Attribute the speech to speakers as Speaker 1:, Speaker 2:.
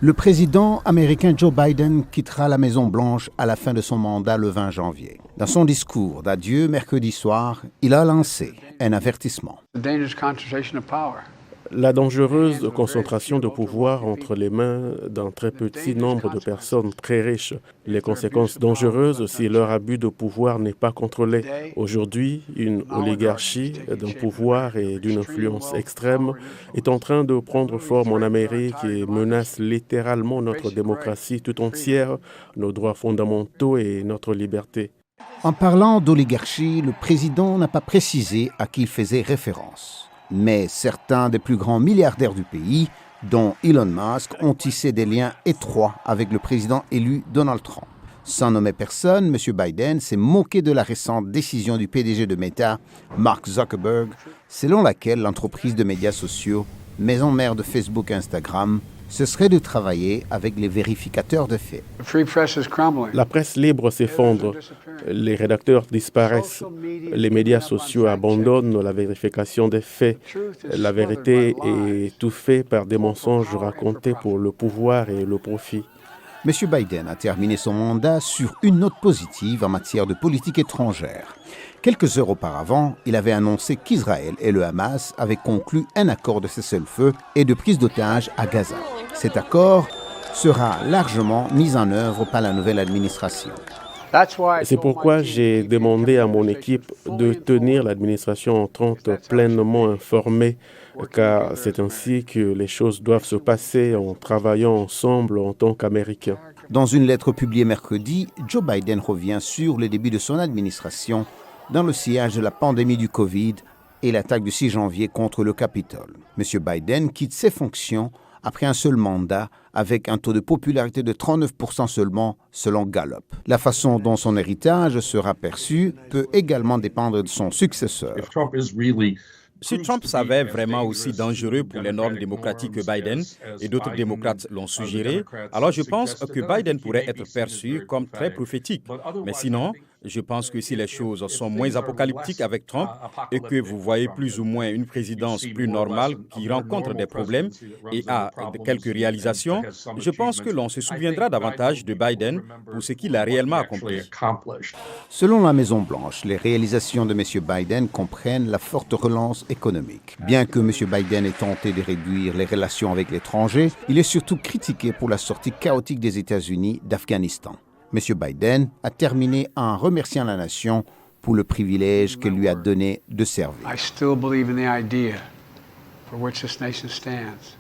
Speaker 1: Le président américain Joe Biden quittera la Maison-Blanche à la fin de son mandat le 20 janvier. Dans son discours d'adieu mercredi soir, il a lancé un avertissement.
Speaker 2: La dangereuse concentration de pouvoir entre les mains d'un très petit nombre de personnes très riches. Les conséquences dangereuses si leur abus de pouvoir n'est pas contrôlé. Aujourd'hui, une oligarchie d'un pouvoir et d'une influence extrême est en train de prendre forme en Amérique et menace littéralement notre démocratie tout entière, nos droits fondamentaux et notre liberté.
Speaker 1: En parlant d'oligarchie, le président n'a pas précisé à qui il faisait référence. Mais certains des plus grands milliardaires du pays, dont Elon Musk, ont tissé des liens étroits avec le président élu Donald Trump. Sans nommer personne, M. Biden s'est moqué de la récente décision du PDG de Meta, Mark Zuckerberg, selon laquelle l'entreprise de médias sociaux, maison mère de Facebook et Instagram, ce serait de travailler avec les vérificateurs de faits.
Speaker 2: La presse libre s'effondre, les rédacteurs disparaissent, les médias sociaux abandonnent la vérification des faits. La vérité est étouffée par des mensonges racontés pour le pouvoir et le profit.
Speaker 1: M. Biden a terminé son mandat sur une note positive en matière de politique étrangère. Quelques heures auparavant, il avait annoncé qu'Israël et le Hamas avaient conclu un accord de cessez-le-feu et de prise d'otages à Gaza. Cet accord sera largement mis en œuvre par la nouvelle administration.
Speaker 2: C'est pourquoi j'ai demandé à mon équipe de tenir l'administration entrante pleinement informée, car c'est ainsi que les choses doivent se passer en travaillant ensemble en tant qu'Américains.
Speaker 1: Dans une lettre publiée mercredi, Joe Biden revient sur le début de son administration dans le sillage de la pandémie du Covid et l'attaque du 6 janvier contre le Capitole. M. Biden quitte ses fonctions après un seul mandat, avec un taux de popularité de 39% seulement, selon Gallup. La façon dont son héritage sera perçu peut également dépendre de son successeur.
Speaker 3: Si Trump s'avère vraiment aussi dangereux pour les normes démocratiques que Biden, et d'autres démocrates l'ont suggéré, alors je pense que Biden pourrait être perçu comme très prophétique. Mais sinon, je pense que si les choses sont moins apocalyptiques avec Trump et que vous voyez plus ou moins une présidence plus normale qui rencontre des problèmes et a quelques réalisations, je pense que l'on se souviendra davantage de Biden pour ce qu'il a réellement accompli.
Speaker 1: Selon la Maison-Blanche, les réalisations de M. Biden comprennent la forte relance économique. Bien que M. Biden ait tenté de réduire les relations avec l'étranger, il est surtout critiqué pour la sortie chaotique des États-Unis d'Afghanistan. M. Biden a terminé en remerciant la nation pour le privilège qu'elle lui a donné de servir.
Speaker 4: I still believe in the idea for which this nation stands.